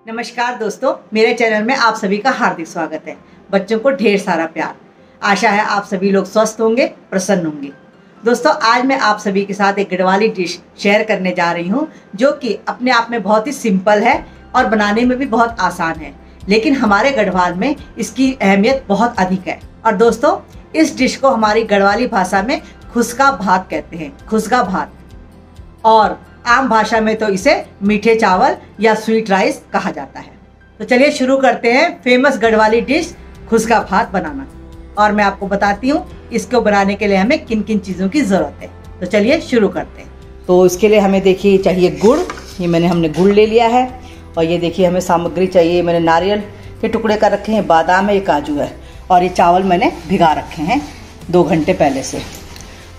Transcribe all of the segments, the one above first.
नमस्कार दोस्तों, मेरे चैनल में आप सभी का हार्दिक स्वागत है। बच्चों को ढेर सारा प्यार। आशा है आप सभी लोग स्वस्थ होंगे, प्रसन्न होंगे। दोस्तों, आज मैं आप सभी के साथ एक गढ़वाली डिश शेयर करने जा रही हूं, जो कि अपने आप में बहुत ही सिंपल है और बनाने में भी बहुत आसान है, लेकिन हमारे गढ़वाल में इसकी अहमियत बहुत अधिक है। और दोस्तों, इस डिश को हमारी गढ़वाली भाषा में खुसका भात कहते हैं, खुसका भात, और आम भाषा में तो इसे मीठे चावल या स्वीट राइस कहा जाता है। तो चलिए शुरू करते हैं फेमस गढ़वाली डिश खुसका भात बनाना। और मैं आपको बताती हूँ इसको बनाने के लिए हमें किन किन चीज़ों की ज़रूरत है। तो चलिए शुरू करते हैं। तो इसके लिए हमें देखिए चाहिए गुड़। ये हमने गुड़ ले लिया है। और ये देखिए हमें सामग्री चाहिए, मैंने नारियल के टुकड़े कर रखे हैं, बादाम है, ये काजू है, और ये चावल मैंने भिगा रखे हैं 2 घंटे पहले से।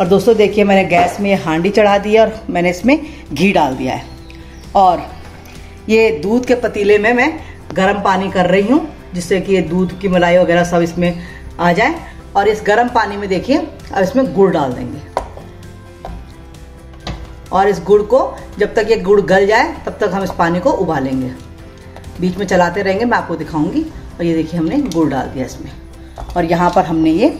और दोस्तों देखिए, मैंने गैस में ये हांडी चढ़ा दी है और मैंने इसमें घी डाल दिया है। और ये दूध के पतीले में मैं गर्म पानी कर रही हूँ, जिससे कि ये दूध की मलाई वगैरह सब इसमें आ जाए। और इस गर्म पानी में देखिए अब इसमें गुड़ डाल देंगे। और इस गुड़ को जब तक ये गुड़ गल जाए तब तक हम इस पानी को उबालेंगे। बीच में चलाते रहेंगे, मैं आपको दिखाऊंगी। और ये देखिए हमने गुड़ डाल दिया इसमें, और यहाँ पर हमने ये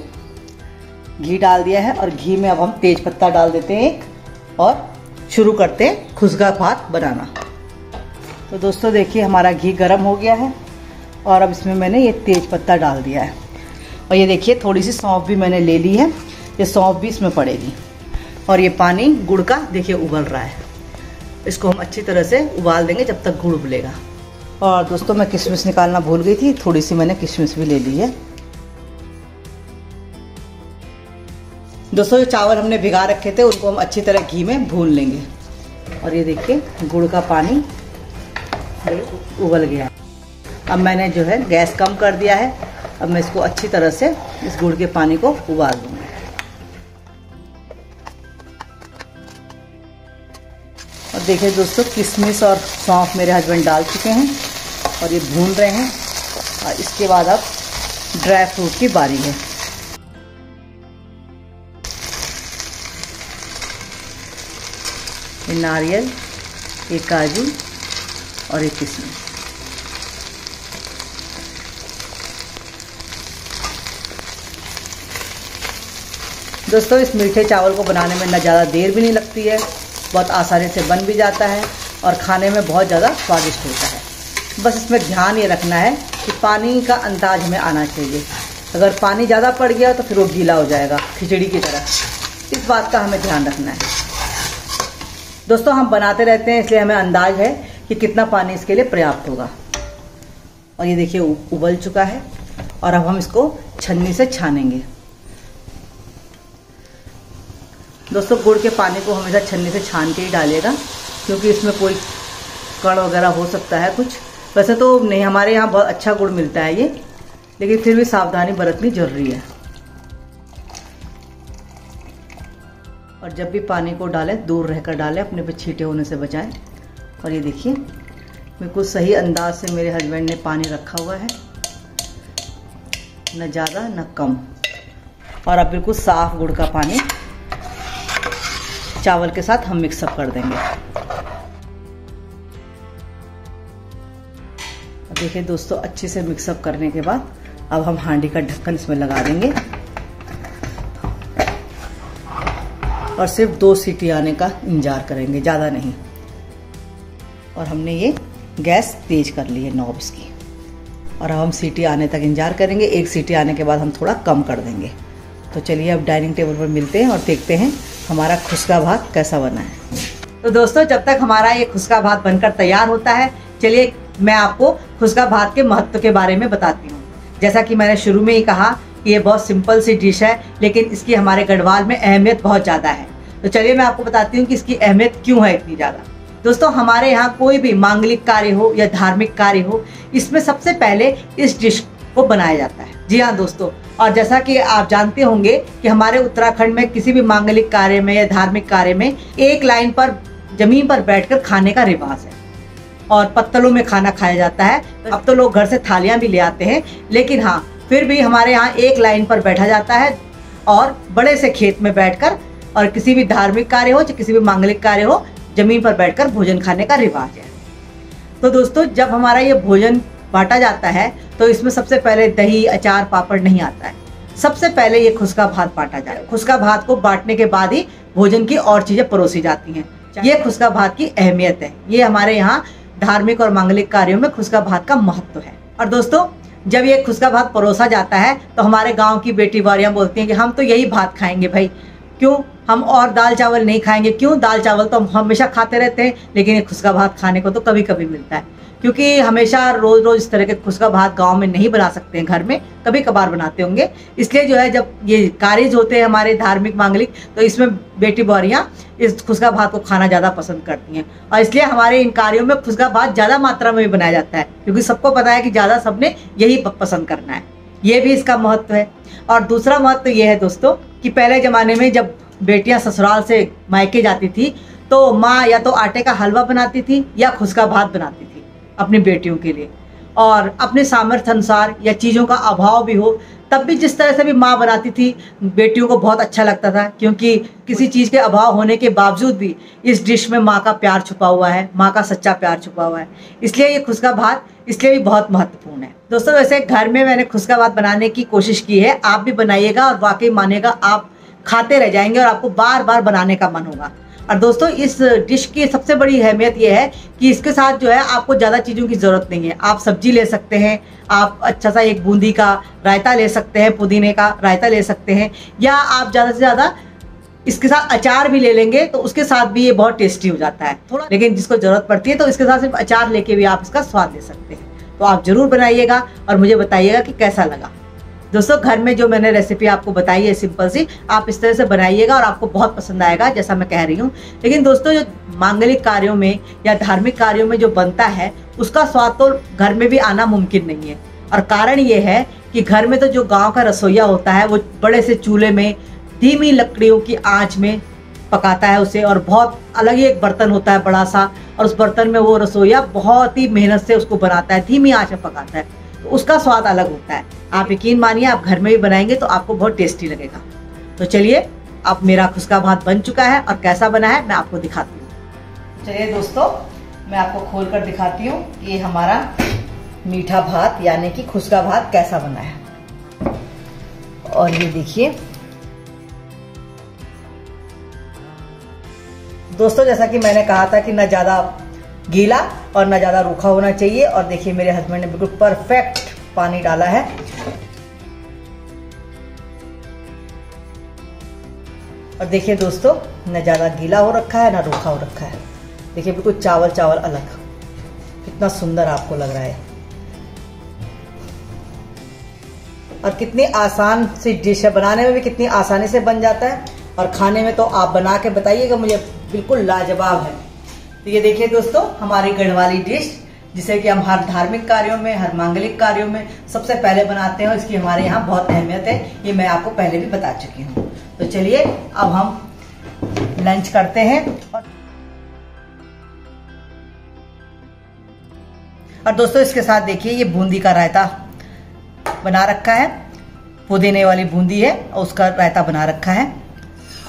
घी डाल दिया है। और घी में अब हम तेज पत्ता डाल देते हैं एक, और शुरू करते हैं खुसका भात बनाना। तो दोस्तों देखिए हमारा घी गर्म हो गया है, और अब इसमें मैंने ये तेज पत्ता डाल दिया है। और ये देखिए थोड़ी सी सौंफ भी मैंने ले ली है, ये सौंफ भी इसमें पड़ेगी। और ये पानी गुड़ का देखिए उबल रहा है, इसको हम अच्छी तरह से उबाल देंगे जब तक गुड़ उबलेगा। और दोस्तों मैं किशमिश निकालना भूल गई थी, थोड़ी सी मैंने किशमिश भी ले ली है। दोस्तों, जो चावल हमने भिगा रखे थे उनको हम अच्छी तरह घी में भून लेंगे। और ये देखिए गुड़ का पानी उबल गया। अब मैंने जो है गैस कम कर दिया है। अब मैं इसको अच्छी तरह से इस गुड़ के पानी को उबाल दूंगी। और देखिए दोस्तों, किशमिश और सौंफ मेरे हस्बैंड डाल चुके हैं और ये भून रहे हैं। और इसके बाद अब ड्राई फ्रूट की बारी है। ये नारियल, ये काजू और ये किशमिश। दोस्तों, इस मीठे चावल को बनाने में ना ज़्यादा देर भी नहीं लगती है, बहुत आसानी से बन भी जाता है और खाने में बहुत ज़्यादा स्वादिष्ट होता है। बस इसमें ध्यान ये रखना है कि पानी का अंदाज हमें आना चाहिए। अगर पानी ज़्यादा पड़ गया तो फिर वो गीला हो जाएगा खिचड़ी की तरह। इस बात का हमें ध्यान रखना है। दोस्तों, हम बनाते रहते हैं, इसलिए हमें अंदाज है कि कितना पानी इसके लिए पर्याप्त होगा। और ये देखिए उबल चुका है, और अब हम इसको छन्नी से छानेंगे। दोस्तों, गुड़ के पानी को हमेशा छन्नी से छान के ही डालिएगा, क्योंकि इसमें कोई कण वगैरह हो सकता है कुछ। वैसे तो नहीं, हमारे यहाँ बहुत अच्छा गुड़ मिलता है ये, लेकिन फिर भी सावधानी बरतनी जरूरी है। और जब भी पानी को डालें दूर रहकर डालें, अपने पे छींटे होने से बचाएं। और ये देखिए बिल्कुल सही अंदाज से मेरे हस्बैंड ने पानी रखा हुआ है, न ज़्यादा न कम। और अब बिल्कुल साफ गुड़ का पानी चावल के साथ हम मिक्सअप कर देंगे। देखिए दोस्तों, अच्छे से मिक्सअप करने के बाद अब हम हांडी का ढक्कन इसमें लगा देंगे, और सिर्फ 2 सीटी आने का इंतजार करेंगे, ज़्यादा नहीं। और हमने ये गैस तेज कर ली है, नॉब इसकी। और अब हम सीटी आने तक इंतजार करेंगे। 1 सीटी आने के बाद हम थोड़ा कम कर देंगे। तो चलिए अब डाइनिंग टेबल पर मिलते हैं और देखते हैं हमारा खुसका भात कैसा बना है। तो दोस्तों, जब तक हमारा ये खुसका भात बनकर तैयार होता है, चलिए मैं आपको खुसका भात के महत्व के बारे में बताती हूँ। जैसा कि मैंने शुरू में ही कहा, ये बहुत सिंपल सी डिश है, लेकिन इसकी हमारे गढ़वाल में अहमियत बहुत ज़्यादा है। तो चलिए मैं आपको बताती हूँ कि इसकी अहमियत क्यों है इतनी ज़्यादा। दोस्तों, हमारे यहाँ कोई भी मांगलिक कार्य हो या धार्मिक कार्य हो, इसमें सबसे पहले इस डिश को बनाया जाता है। जी हाँ दोस्तों, और जैसा कि आप जानते होंगे कि हमारे उत्तराखंड में किसी भी मांगलिक कार्य में या धार्मिक कार्य में एक लाइन पर जमीन पर बैठकर खाने का रिवाज है, और पत्तलों में खाना खाया जाता है। अब तो लोग घर से थालियाँ भी ले आते हैं, लेकिन हाँ फिर भी हमारे यहाँ एक लाइन पर बैठा जाता है, और बड़े से खेत में बैठकर, और किसी भी धार्मिक कार्य हो चाहे किसी भी मांगलिक कार्य हो, जमीन पर बैठकर भोजन खाने का रिवाज है। तो दोस्तों जब हमारा ये भोजन बांटा जाता है तो इसमें सबसे पहले दही, अचार, पापड़ नहीं आता है। सबसे पहले ये खुसका भात बांटा जाए। खुसका भात को बांटने के बाद ही भोजन की और चीजें परोसी जाती हैं। ये खुसका भात की अहमियत है। ये हमारे यहाँ धार्मिक और मांगलिक कार्यों में खुसका भात का महत्व है। और दोस्तों जब ये खुसका भात परोसा जाता है तो हमारे गाँव की बेटी बारियाँ बोलती हैं कि हम तो यही भात खाएंगे भाई, क्यों हम और दाल चावल नहीं खाएंगे। क्यों, दाल चावल तो हम हमेशा खाते रहते हैं, लेकिन ये खुसका भात खाने को तो कभी कभी मिलता है, क्योंकि हमेशा रोज रोज इस तरह के खुसका भात गांव में नहीं बना सकते हैं, घर में कभी कभार बनाते होंगे। इसलिए जो है जब ये कार्य होते हैं हमारे धार्मिक मांगलिक, तो इसमें बेटी बौरियाँ इस खुसका भात को खाना ज़्यादा पसंद करती हैं। और इसलिए हमारे इन कार्यों में खुसका भात ज़्यादा मात्रा में भी बनाया जाता है, क्योंकि सबको पता है कि ज़्यादा सबने यही पसंद करना है। ये भी इसका महत्व है। और दूसरा महत्व ये है दोस्तों कि पहले ज़माने में जब बेटियां ससुराल से मायके जाती थी तो माँ या तो आटे का हलवा बनाती थी या खुसका भात बनाती थी अपनी बेटियों के लिए। और अपने सामर्थ्य अनुसार या चीज़ों का अभाव भी हो तब भी जिस तरह से भी माँ बनाती थी बेटियों को बहुत अच्छा लगता था, क्योंकि किसी चीज़ के अभाव होने के बावजूद भी इस डिश में माँ का प्यार छुपा हुआ है, माँ का सच्चा प्यार छुपा हुआ है। इसलिए ये खुसका भात इसलिए भी बहुत महत्वपूर्ण है। दोस्तों वैसे घर में मैंने खुसका भात बनाने की कोशिश की है, आप भी बनाइएगा और वाकई मानिएगा आप खाते रह जाएंगे और आपको बार बार बनाने का मन होगा। और दोस्तों इस डिश की सबसे बड़ी अहमियत यह है कि इसके साथ जो है आपको ज़्यादा चीज़ों की ज़रूरत नहीं है। आप सब्जी ले सकते हैं, आप अच्छा सा एक बूंदी का रायता ले सकते हैं, पुदीने का रायता ले सकते हैं, या आप ज़्यादा से ज़्यादा इसके साथ अचार भी ले लेंगे तो उसके साथ भी ये बहुत टेस्टी हो जाता है थोड़ा। लेकिन जिसको ज़रूरत पड़ती है तो इसके साथ सिर्फ अचार लेके भी आप इसका स्वाद ले सकते हैं। तो आप ज़रूर बनाइएगा और मुझे बताइएगा कि कैसा लगा। दोस्तों घर में जो मैंने रेसिपी आपको बताई है सिंपल सी, आप इस तरह से बनाइएगा और आपको बहुत पसंद आएगा जैसा मैं कह रही हूँ। लेकिन दोस्तों जो मांगलिक कार्यों में या धार्मिक कार्यों में जो बनता है उसका स्वाद तो घर में भी आना मुमकिन नहीं है। और कारण ये है कि घर में तो जो गांव का रसोईया होता है वो बड़े से चूल्हे में धीमी लकड़ियों की आंच में पकाता है उसे, और बहुत अलग ही एक बर्तन होता है बड़ा सा, और उस बर्तन में वो रसोईया बहुत ही मेहनत से उसको बनाता है, धीमी आंच में पकाता है, तो उसका स्वाद अलग होता है। आप यकीन मानिए आप घर में भी बनाएंगे तो आपको बहुत टेस्टी लगेगा। तो चलिए अब मेरा खुसका भात बन चुका है और कैसा बना है मैं आपको दिखाती हूँ। चलिए दोस्तों मैं आपको खोल कर दिखाती हूँ कि ये हमारा मीठा भात यानी कि खुसका भात कैसा बना है। और ये देखिए दोस्तों, जैसा कि मैंने कहा था कि ना ज़्यादा गीला और ना ज़्यादा रूखा होना चाहिए। और देखिए मेरे हस्बैंड ने बिल्कुल परफेक्ट पानी डाला है। और देखिए दोस्तों न ज़्यादा गीला हो रखा है ना रूखा हो रखा है। देखिए बिल्कुल चावल चावल अलग, कितना सुंदर आपको लग रहा है। और कितनी आसान सी डिश है, बनाने में भी कितनी आसानी से बन जाता है और खाने में तो आप बना के बताइएगा मुझे, बिल्कुल लाजवाब है। तो ये देखिए दोस्तों हमारी गढ़वाली डिश जिसे कि हम हर धार्मिक कार्यों में, हर मांगलिक कार्यों में सबसे पहले बनाते हैं, इसकी हमारे यहाँ बहुत अहमियत है, ये मैं आपको पहले भी बता चुकी हूँ। तो चलिए अब हम लंच करते हैं। और दोस्तों इसके साथ देखिए ये बूंदी का रायता बना रखा है, पुदीने वाली बूंदी है और उसका रायता बना रखा है।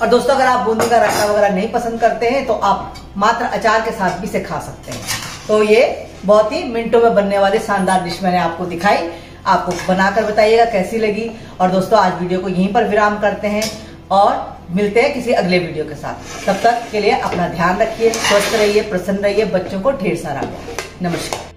और दोस्तों अगर आप बूंदी का रायता वगैरह नहीं पसंद करते हैं तो आप मात्र अचार के साथ भी इसे खा सकते हैं। तो ये बहुत ही मिनटों में बनने वाली शानदार डिश मैंने आपको दिखाई, आपको बनाकर बताइएगा कैसी लगी। और दोस्तों आज वीडियो को यहीं पर विराम करते हैं और मिलते हैं किसी अगले वीडियो के साथ। तब तक के लिए अपना ध्यान रखिए, स्वस्थ रहिए, प्रसन्न रहिए, बच्चों को ढेर सारा प्यार। नमस्कार।